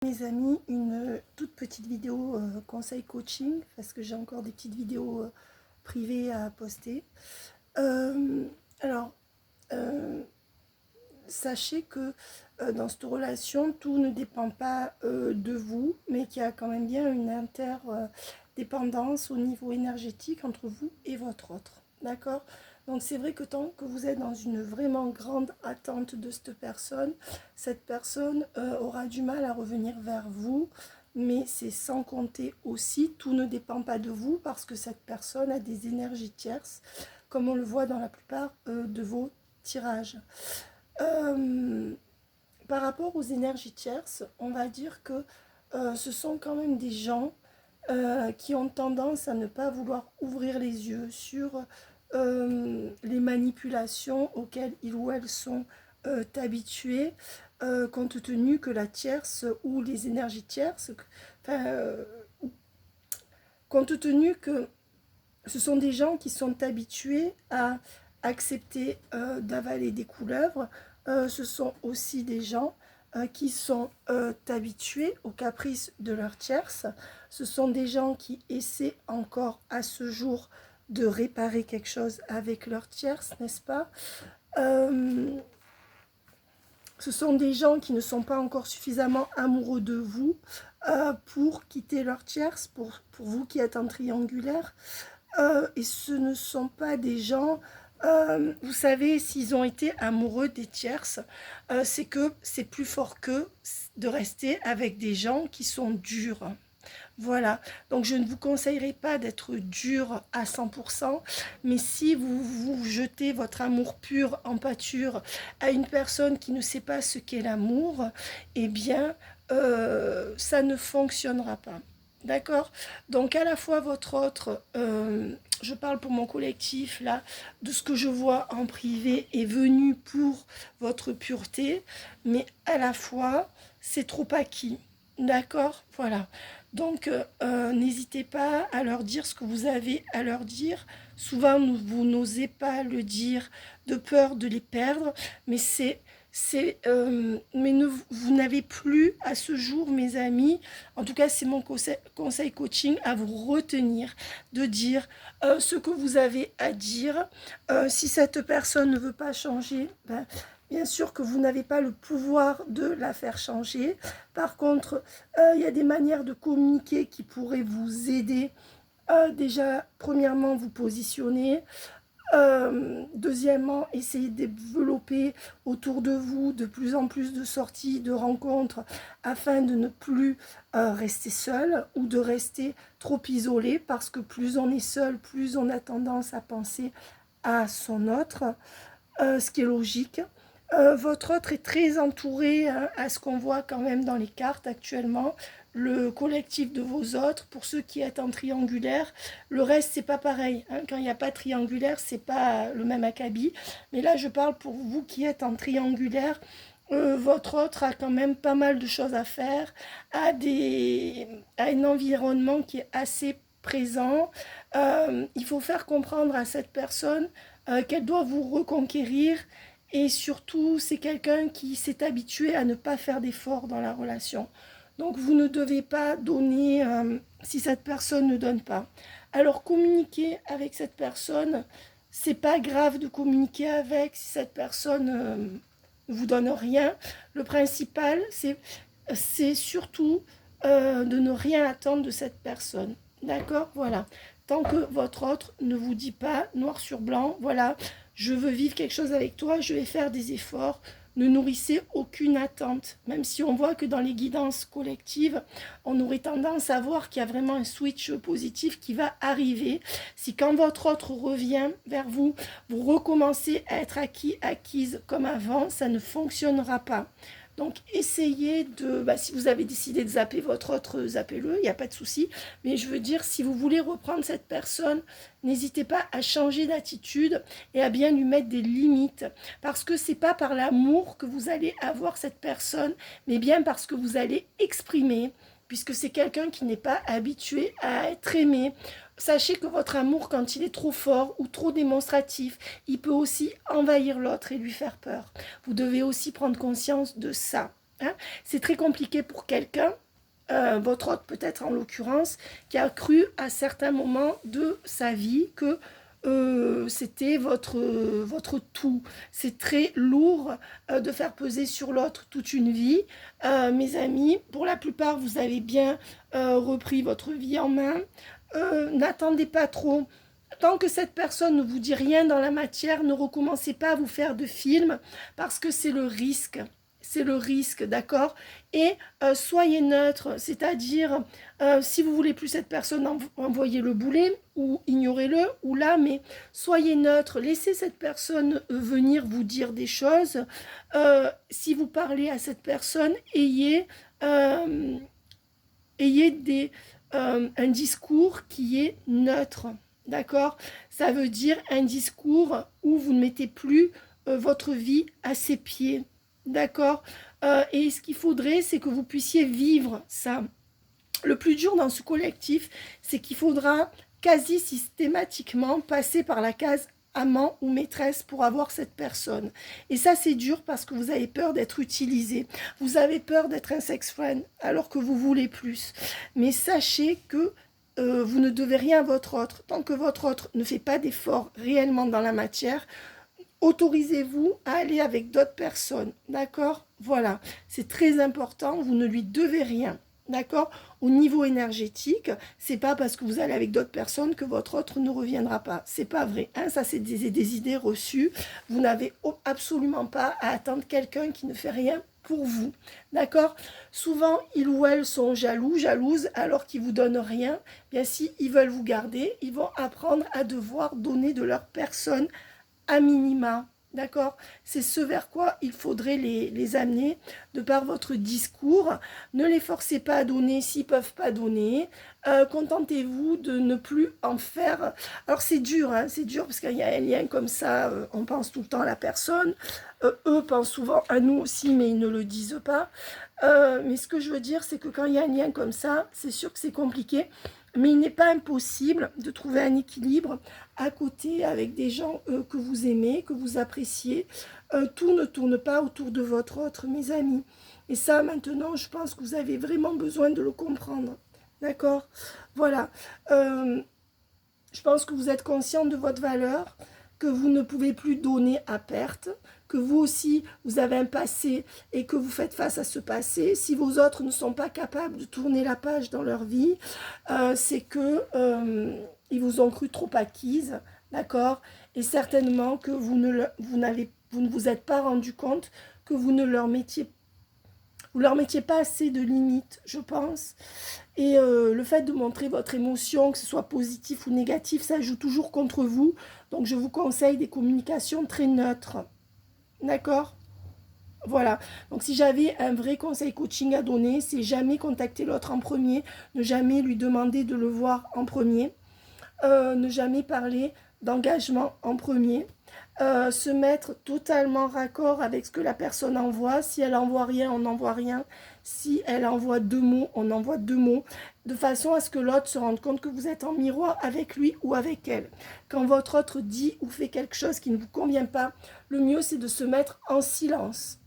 Mes amis, une toute petite vidéo conseil coaching, parce que j'ai encore des petites vidéos privées à poster. Euh, alors, euh, sachez que dans cette relation, tout ne dépend pas de vous, mais qu'il y a quand même bien une interdépendance au niveau énergétique entre vous et votre autre. D'accord? Donc c'est vrai que tant que vous êtes dans une vraiment grande attente de cette personne aura du mal à revenir vers vous, mais c'est sans compter aussi, tout ne dépend pas de vous, parce que cette personne a des énergies tierces, comme on le voit dans la plupart de vos tirages. Euh, Par rapport aux énergies tierces, on va dire que ce sont quand même des gens qui ont tendance à ne pas vouloir ouvrir les yeux sur les manipulations auxquelles ils ou elles sont habitués, compte tenu que la tierce ou les énergies tierces, enfin, compte tenu que ce sont des gens qui sont habitués à accepter d'avaler des couleuvres. Ce sont aussi des gens qui sont habitués aux caprices de leur tierce. Ce sont des gens qui essaient encore à ce jour de réparer quelque chose avec leur tierce, n'est-ce pas? euh, Ce sont des gens qui ne sont pas encore suffisamment amoureux de vous pour quitter leur tierce, pour vous qui êtes en triangulaire. Et ce ne sont pas des gens, vous savez, s'ils ont été amoureux des tierces, c'est que c'est plus fort qu'eux de rester avec des gens qui sont durs. Voilà, donc je ne vous conseillerais pas d'être dur à 100%, mais si vous jetez votre amour pur en pâture à une personne qui ne sait pas ce qu'est l'amour, eh bien, ça ne fonctionnera pas. D'accord? Donc à la fois votre autre, je parle pour mon collectif là, de ce que je vois en privé est venu pour votre pureté, mais à la fois c'est trop acquis. D'accord? Voilà. Donc, n'hésitez pas à leur dire ce que vous avez à leur dire. Souvent, vous n'osez pas le dire de peur de les perdre, mais vous n'avez plus à ce jour, mes amis, en tout cas c'est mon conseil coaching, à vous retenir de dire ce que vous avez à dire. Si cette personne ne veut pas changer, ben, bien sûr que vous n'avez pas le pouvoir de la faire changer. Par contre, il y a des manières de communiquer qui pourraient vous aider. Déjà, premièrement, vous positionner. Deuxièmement, essayez de développer autour de vous de plus en plus de sorties, de rencontres, afin de ne plus rester seul ou de rester trop isolé, parce que plus on est seul, plus on a tendance à penser à son autre, ce qui est logique. Votre autre est très entouré à ce qu'on voit quand même dans les cartes actuellement. Le collectif de vos autres, pour ceux qui êtes en triangulaire, le reste c'est pas pareil, hein. Quand il n'y a pas triangulaire, c'est pas le même acabit. Mais là je parle pour vous qui êtes en triangulaire. Votre autre a quand même pas mal de choses à faire, a un environnement qui est assez présent. Il faut faire comprendre à cette personne qu'elle doit vous reconquérir, et surtout, c'est quelqu'un qui s'est habitué à ne pas faire d'efforts dans la relation. Donc, vous ne devez pas donner si cette personne ne donne pas. Alors, communiquer avec cette personne, c'est pas grave de communiquer avec si cette personne ne vous donne rien. Le principal, c'est surtout de ne rien attendre de cette personne. D'accord? Voilà. Tant que votre autre ne vous dit pas noir sur blanc, voilà, je veux vivre quelque chose avec toi, je vais faire des efforts. Ne nourrissez aucune attente, même si on voit que dans les guidances collectives, on aurait tendance à voir qu'il y a vraiment un switch positif qui va arriver. Si quand votre autre revient vers vous, vous recommencez à être acquise comme avant, ça ne fonctionnera pas. Donc essayez de, si vous avez décidé de zapper votre autre, zappez-le, il n'y a pas de souci. Mais je veux dire, si vous voulez reprendre cette personne, n'hésitez pas à changer d'attitude et à bien lui mettre des limites. Parce que c'est pas par l'amour que vous allez avoir cette personne, mais bien parce que vous allez exprimer, puisque c'est quelqu'un qui n'est pas habitué à être aimé. Sachez que votre amour, quand il est trop fort ou trop démonstratif, il peut aussi envahir l'autre et lui faire peur. Vous devez aussi prendre conscience de ça. Hein. C'est très compliqué pour quelqu'un, votre hôte peut-être en l'occurrence, qui a cru à certains moments de sa vie que c'était votre tout. C'est très lourd de faire peser sur l'autre toute une vie. Mes amis, pour la plupart, vous avez bien repris votre vie en main. N'attendez pas trop. Tant que cette personne ne vous dit rien dans la matière, ne recommencez pas à vous faire de films parce que c'est le risque. C'est le risque, d'accord? Et soyez neutre, c'est-à-dire, si vous voulez plus cette personne, envoyez le boulet ou ignorez-le, ou là, mais soyez neutre, laissez cette personne venir vous dire des choses. Si vous parlez à cette personne, ayez un discours qui est neutre, d'accord? Ça veut dire un discours où vous ne mettez plus votre vie à ses pieds, d'accord? Et ce qu'il faudrait, c'est que vous puissiez vivre ça. Le plus dur dans ce collectif, c'est qu'il faudra quasi systématiquement passer par la case amant ou maîtresse pour avoir cette personne. Et ça, c'est dur parce que vous avez peur d'être utilisé. Vous avez peur d'être un sex friend alors que vous voulez plus. Mais sachez que vous ne devez rien à votre autre. Tant que votre autre ne fait pas d'efforts réellement dans la matière, autorisez-vous à aller avec d'autres personnes. D'accord? Voilà. C'est très important. Vous ne lui devez rien. D'accord? Au niveau énergétique, c'est pas parce que vous allez avec d'autres personnes que votre autre ne reviendra pas. C'est pas vrai. Hein? Ça, c'est des idées reçues. Vous n'avez absolument pas à attendre quelqu'un qui ne fait rien pour vous. D'accord? Souvent, ils ou elles sont jaloux, jalouses, alors qu'ils vous donnent rien. Bien, si ils veulent vous garder, ils vont apprendre à devoir donner de leur personne à minima. D'accord? C'est ce vers quoi il faudrait les amener de par votre discours. Ne les forcez pas à donner s'ils ne peuvent pas donner. Contentez-vous de ne plus en faire. Alors c'est dur, hein, c'est dur parce qu'il y a un lien comme ça, on pense tout le temps à la personne. Eux pensent souvent à nous aussi, mais ils ne le disent pas. Mais ce que je veux dire, c'est que quand il y a un lien comme ça, c'est sûr que c'est compliqué. Mais il n'est pas impossible de trouver un équilibre à côté avec des gens que vous aimez, que vous appréciez. Tout ne tourne pas autour de votre autre, mes amis. Et ça, maintenant, je pense que vous avez vraiment besoin de le comprendre. D'accord? Voilà. Je pense que vous êtes conscient de votre valeur, que vous ne pouvez plus donner à perte, que vous aussi, vous avez un passé et que vous faites face à ce passé. Si vos autres ne sont pas capables de tourner la page dans leur vie, c'est que ils vous ont cru trop acquise, d'accord? Et certainement que vous ne vous êtes pas rendu compte que vous leur mettiez pas assez de limites, je pense. Et le fait de montrer votre émotion, que ce soit positif ou négatif, ça joue toujours contre vous. Donc je vous conseille des communications très neutres. D'accord? Voilà. Donc si j'avais un vrai conseil coaching à donner, c'est jamais contacter l'autre en premier, ne jamais lui demander de le voir en premier, ne jamais parler d'engagement en premier, se mettre totalement raccord avec ce que la personne envoie. Si elle envoie rien, on n'envoie rien. Si elle envoie 2 mots, on envoie 2 mots, de façon à ce que l'autre se rende compte que vous êtes en miroir avec lui ou avec elle. Quand votre autre dit ou fait quelque chose qui ne vous convient pas, le mieux c'est de se mettre en silence.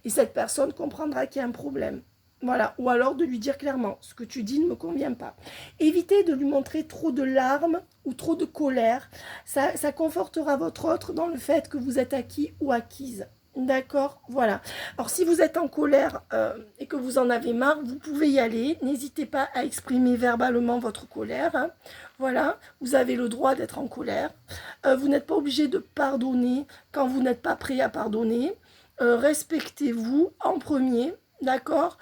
Et cette personne comprendra qu'il y a un problème. Voilà, ou alors de lui dire clairement, ce que tu dis ne me convient pas. Évitez de lui montrer trop de larmes ou trop de colère. Ça confortera votre autre dans le fait que vous êtes acquis ou acquise. D'accord? Voilà. Alors, si vous êtes en colère et que vous en avez marre, vous pouvez y aller. N'hésitez pas à exprimer verbalement votre colère. Hein. Voilà, vous avez le droit d'être en colère. Vous n'êtes pas obligé de pardonner quand vous n'êtes pas prêt à pardonner. Respectez-vous en premier. D'accord?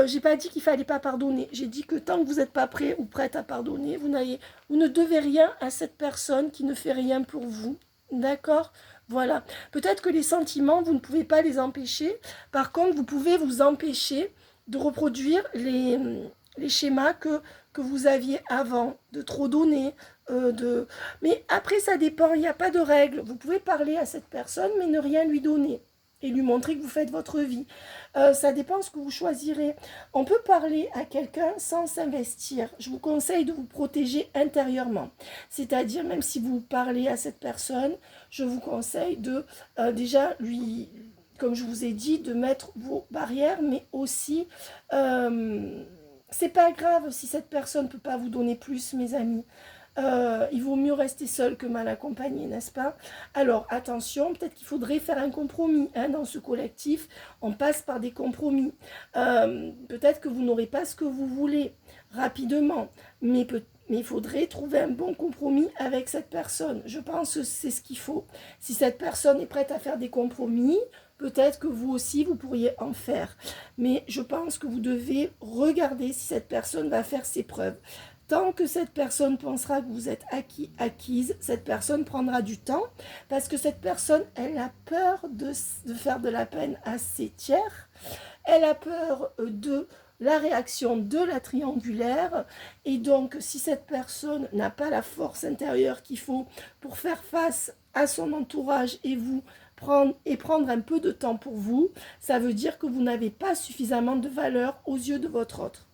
J'ai pas dit qu'il fallait pas pardonner. J'ai dit que tant que vous n'êtes pas prêt ou prête à pardonner, vous ne devez rien à cette personne qui ne fait rien pour vous. D'accord? Voilà. Peut-être que les sentiments, vous ne pouvez pas les empêcher. Par contre, vous pouvez vous empêcher de reproduire les schémas que vous aviez avant, de trop donner. Mais après, ça dépend. Il n'y a pas de règle. Vous pouvez parler à cette personne, mais ne rien lui donner. Et lui montrer que vous faites votre vie. Ça dépend ce que vous choisirez. On peut parler à quelqu'un sans s'investir. Je vous conseille de vous protéger intérieurement. C'est-à-dire, même si vous parlez à cette personne, je vous conseille de déjà lui comme je vous ai dit, de mettre vos barrières, mais aussi, c'est pas grave si cette personne ne peut pas vous donner plus, mes amis. Il vaut mieux rester seul que mal accompagné, n'est-ce pas? Alors attention, peut-être qu'il faudrait faire un compromis hein, dans ce collectif. On passe par des compromis. Peut-être que vous n'aurez pas ce que vous voulez rapidement, mais il faudrait trouver un bon compromis avec cette personne. Je pense que c'est ce qu'il faut. Si cette personne est prête à faire des compromis, peut-être que vous aussi, vous pourriez en faire. Mais je pense que vous devez regarder si cette personne va faire ses preuves. Tant que cette personne pensera que vous êtes acquise, cette personne prendra du temps parce que cette personne, elle a peur de faire de la peine à ses tiers. Elle a peur de la réaction de la triangulaire. Et donc, si cette personne n'a pas la force intérieure qu'il faut pour faire face à son entourage et prendre un peu de temps pour vous, ça veut dire que vous n'avez pas suffisamment de valeur aux yeux de votre autre.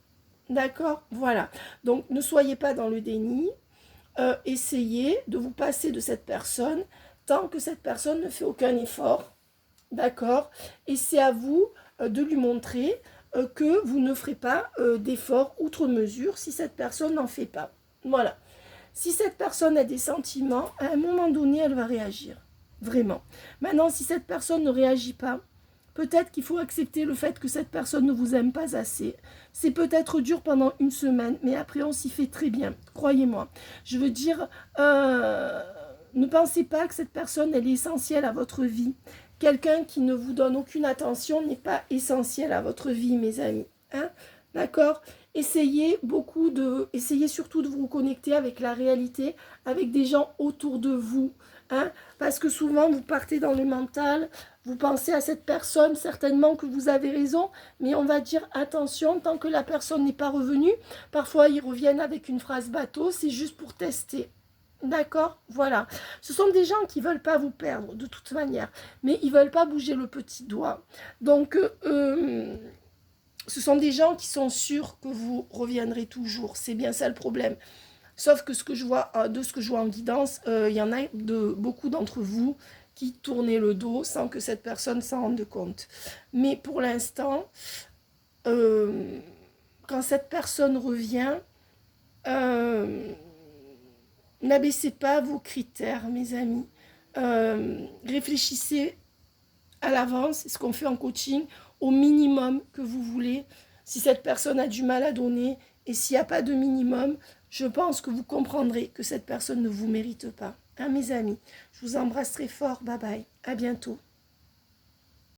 D'accord? Voilà. Donc, ne soyez pas dans le déni. Essayez de vous passer de cette personne tant que cette personne ne fait aucun effort. D'accord? Et c'est à vous de lui montrer que vous ne ferez pas d'effort outre mesure si cette personne n'en fait pas. Voilà. Si cette personne a des sentiments, à un moment donné, elle va réagir. Vraiment. Maintenant, si cette personne ne réagit pas, peut-être qu'il faut accepter le fait que cette personne ne vous aime pas assez. C'est peut-être dur pendant une semaine, mais après on s'y fait très bien, croyez-moi. Je veux dire, ne pensez pas que cette personne, elle est essentielle à votre vie. Quelqu'un qui ne vous donne aucune attention n'est pas essentiel à votre vie, mes amis. Hein? D'accord? Essayez surtout de vous reconnecter avec la réalité, avec des gens autour de vous. Hein? Parce que souvent, vous partez dans le mental, vous pensez à cette personne, certainement que vous avez raison, mais on va dire attention, tant que la personne n'est pas revenue, parfois ils reviennent avec une phrase bateau, c'est juste pour tester. D'accord? Voilà. Ce sont des gens qui ne veulent pas vous perdre, de toute manière, mais ils ne veulent pas bouger le petit doigt. Donc, ce sont des gens qui sont sûrs que vous reviendrez toujours. C'est bien ça le problème. Sauf que de ce que je vois en guidance, il y en a beaucoup d'entre vous qui tournez le dos sans que cette personne s'en rende compte. Mais pour l'instant, quand cette personne revient, n'abaissez pas vos critères, mes amis. Réfléchissez à l'avance, c'est ce qu'on fait en coaching, au minimum que vous voulez. Si cette personne a du mal à donner et s'il n'y a pas de minimum, je pense que vous comprendrez que cette personne ne vous mérite pas. Hein, mes amis, je vous embrasse très fort. Bye bye. À bientôt.